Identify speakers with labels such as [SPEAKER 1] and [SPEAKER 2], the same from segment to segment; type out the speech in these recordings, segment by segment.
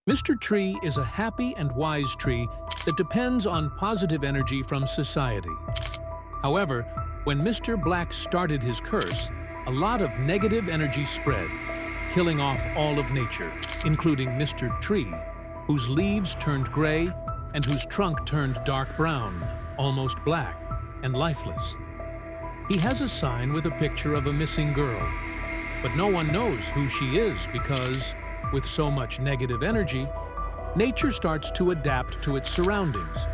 [SPEAKER 1] Mr. Tree is a happy and wise tree that depends on positive energy from society. However, when Mr. Black started his curse, a lot of negative energy spread, killing off all of nature, including Mr. Tree, whose leaves turned gray and whose trunk turned dark brown, almost black, and lifeless. He has a sign with a picture of a missing girl, but no one knows who she is because, with so much negative energy, nature starts to adapt to its surroundings,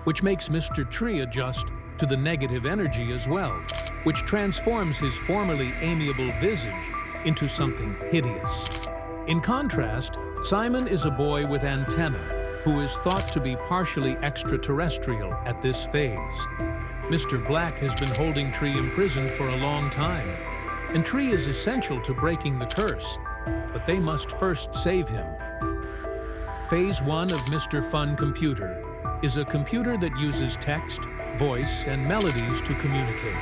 [SPEAKER 1] which makes Mr. Tree adjust to the negative energy as well, which transforms his formerly amiable visage into something hideous. In contrast, Simon is a boy with antennae who is thought to be partially extraterrestrial at this phase. Mr. Black has been holding Tree imprisoned for a long time, and Tree is essential to breaking the curse, but they must first save him. Phase 1 of Mr. Fun Computer is a computer that uses text, voice, and melodies to communicate.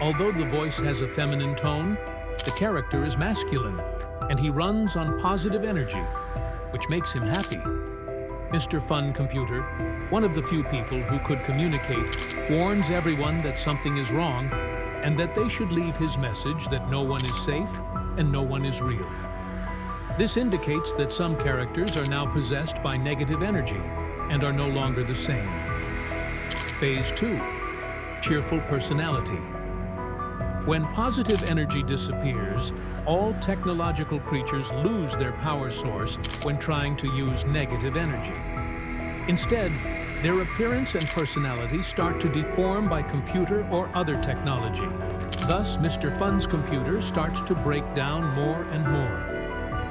[SPEAKER 1] Although the voice has a feminine tone, the character is masculine, and he runs on positive energy, which makes him happy. Mr. Fun Computer, one of the few people who could communicate, warns everyone that something is wrong and that they should leave his message that no one is safe and no one is real. This indicates that some characters are now possessed by negative energy and are no longer the same. Phase 2. Cheerful Personality. When positive energy disappears, all technological creatures lose their power source when trying to use negative energy. Instead, their appearance and personality start to deform by computer or other technology. Thus, Mr. Fun's computer starts to break down more and more.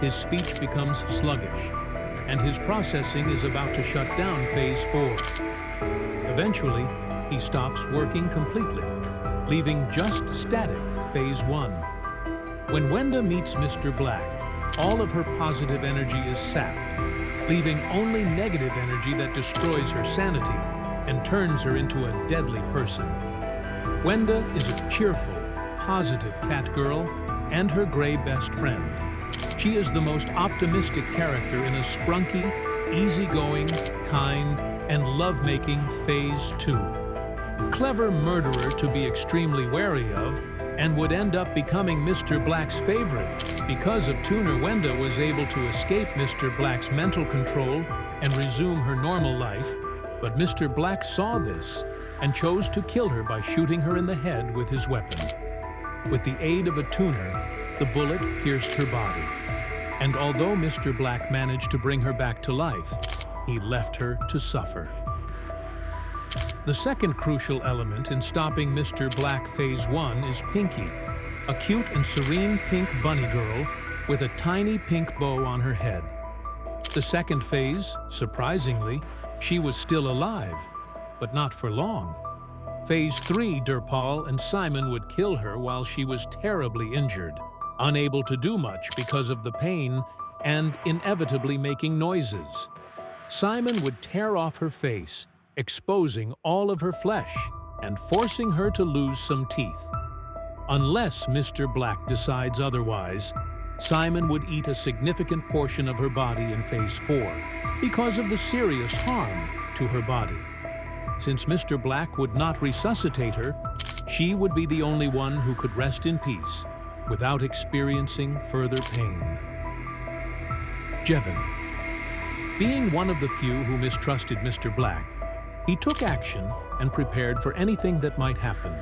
[SPEAKER 1] His speech becomes sluggish, and his processing is about to shut down Phase 4. Eventually, he stops working completely, leaving just static Phase 1. When Wenda meets Mr. Black, all of her positive energy is sapped, leaving only negative energy that destroys her sanity and turns her into a deadly person. Wenda is a cheerful, positive cat girl and her gray best friend. She is the most optimistic character in a sprunky, easygoing, kind, and love-making Phase 2. Clever murderer to be extremely wary of, and would end up becoming Mr. Black's favorite because of tuner Wenda was able to escape Mr. Black's mental control and resume her normal life, but Mr. Black saw this and chose to kill her by shooting her in the head with his weapon. With the aid of a tuner, the bullet pierced her body, and although Mr. Black managed to bring her back to life, he left her to suffer. The second crucial element in stopping Mr. Black Phase 1 is Pinky, a cute and serene pink bunny girl with a tiny pink bow on her head. The second phase, surprisingly, she was still alive, but not for long. Phase 3, Durpal and Simon would kill her while she was terribly injured, unable to do much because of the pain and inevitably making noises. Simon would tear off her face, exposing all of her flesh and forcing her to lose some teeth. Unless Mr. Black decides otherwise, Simon would eat a significant portion of her body in Phase 4 because of the serious harm to her body. Since Mr. Black would not resuscitate her, she would be the only one who could rest in peace without experiencing further pain. Jevin. Being one of the few who mistrusted Mr. Black, he took action and prepared for anything that might happen,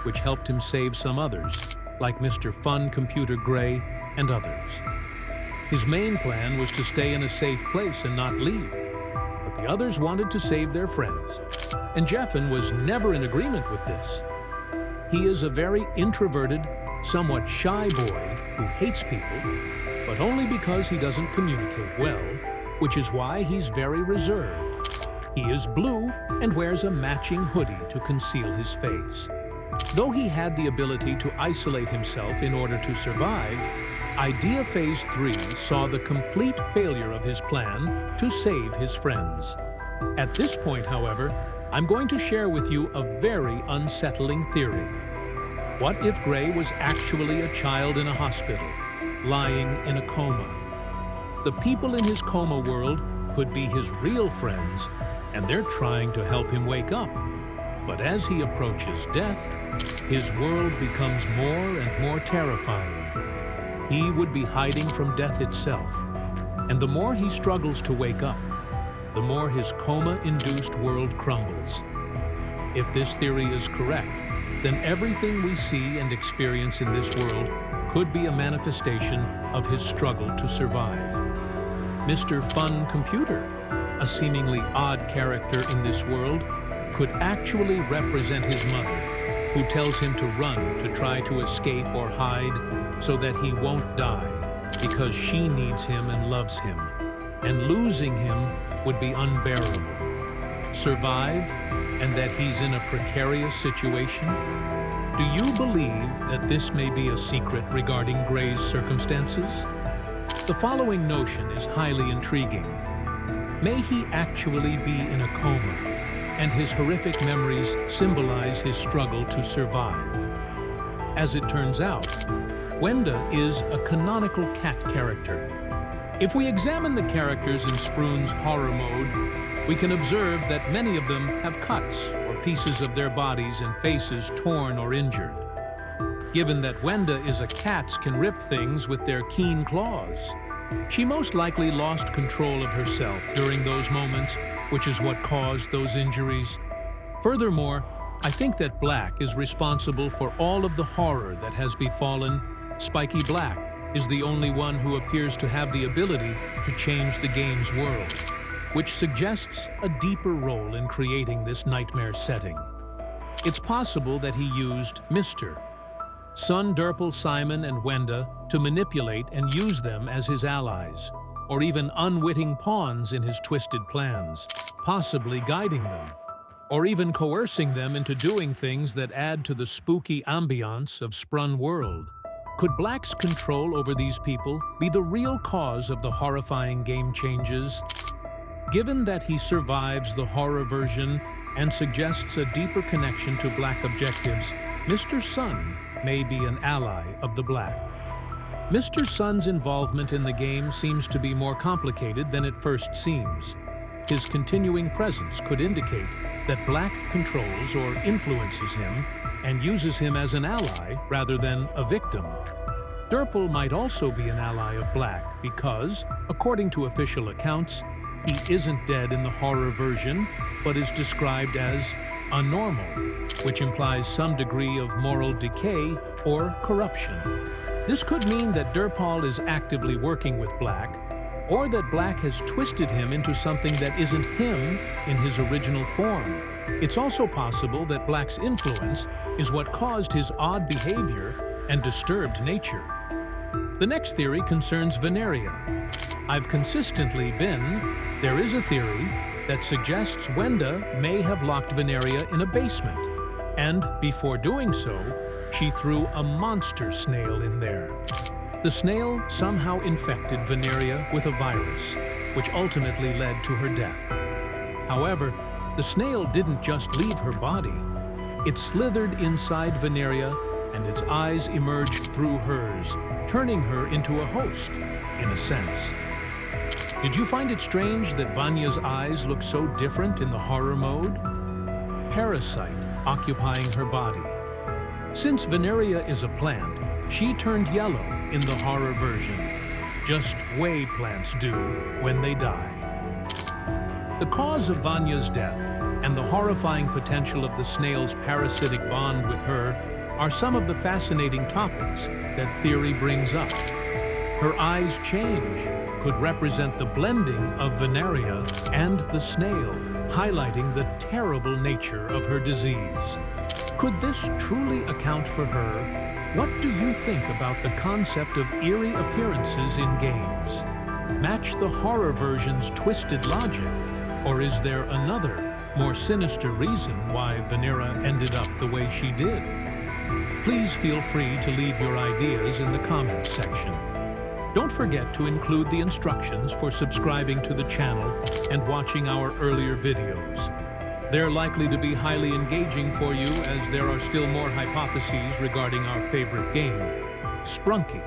[SPEAKER 1] which helped him save some others, like Mr. Fun Computer Gray and others. His main plan was to stay in a safe place and not leave, but the others wanted to save their friends, and Jevin was never in agreement with this. He is a very introverted, somewhat shy boy who hates people, but only because he doesn't communicate well, which is why he's very reserved. He is blue and wears a matching hoodie to conceal his face. Though he had the ability to isolate himself in order to survive, Idea Phase 3 saw the complete failure of his plan to save his friends. At this point, however, I'm going to share with you a very unsettling theory. What if Gray was actually a child in a hospital, lying in a coma? The people in his coma world could be his real friends, and they're trying to help him wake up. But as he approaches death, his world becomes more and more terrifying. He would be hiding from death itself, and the more he struggles to wake up, the more his coma-induced world crumbles. If this theory is correct, then everything we see and experience in this world could be a manifestation of his struggle to survive. Mr. Fun Computer, a seemingly odd character in this world, could actually represent his mother, who tells him to run to try to escape or hide so that he won't die, because she needs him and loves him, and losing him would be unbearable. Survive, and that he's in a precarious situation? Do you believe that this may be a secret regarding Gray's circumstances? The following notion is highly intriguing. May he actually be in a coma, and his horrific memories symbolize his struggle to survive? As it turns out, Wenda is a canonical cat character. If we examine the characters in Sprun's horror mode, we can observe that many of them have cuts or pieces of their bodies and faces torn or injured. Given that Wenda is a cat can rip things with their keen claws, she most likely lost control of herself during those moments, which is what caused those injuries. Furthermore, I think that Black is responsible for all of the horror that has befallen. Spiky Black is the only one who appears to have the ability to change the game's world, which suggests a deeper role in creating this nightmare setting. It's possible that he used Mr. Sun, Durple, Simon, and Wenda to manipulate and use them as his allies, or even unwitting pawns in his twisted plans, possibly guiding them, or even coercing them into doing things that add to the spooky ambiance of Sprun World. Could Black's control over these people be the real cause of the horrifying game changes? Given that he survives the horror version and suggests a deeper connection to Black objectives, Mr. Sun may be an ally of the Black. Mr. Sun's involvement in the game seems to be more complicated than it first seems. His continuing presence could indicate that Black controls or influences him and uses him as an ally rather than a victim. Durple might also be an ally of Black because, according to official accounts, he isn't dead in the horror version, but is described as anormal, which implies some degree of moral decay or corruption. This could mean that Durple is actively working with Black, or that Black has twisted him into something that isn't him in his original form. It's also possible that Black's influence is what caused his odd behavior and disturbed nature. The next theory concerns Veneria. I've consistently been, there is a theory that suggests Wenda may have locked Veneria in a basement, and before doing so, she threw a monster snail in there. The snail somehow infected Veneria with a virus, which ultimately led to her death. However, the snail didn't just leave her body. It slithered inside Veneria, and its eyes emerged through hers, turning her into a host, in a sense. Did you find it strange that Vanya's eyes look so different in the horror mode? Parasite occupying her body. Since Veneria is a plant, she turned yellow in the horror version, just way plants do when they die. The cause of Vanya's death and the horrifying potential of the snail's parasitic bond with her are some of the fascinating topics that theory brings up. Her eyes change could represent the blending of Veneria and the snail, highlighting the terrible nature of her disease. Could this truly account for her? What do you think about the concept of eerie appearances in games? Match the horror version's twisted logic, or is there another, more sinister reason why Veneria ended up the way she did? Please feel free to leave your ideas in the comments section. Don't forget to include the instructions for subscribing to the channel and watching our earlier videos. They're likely to be highly engaging for you as there are still more hypotheses regarding our favorite game, Sprunki.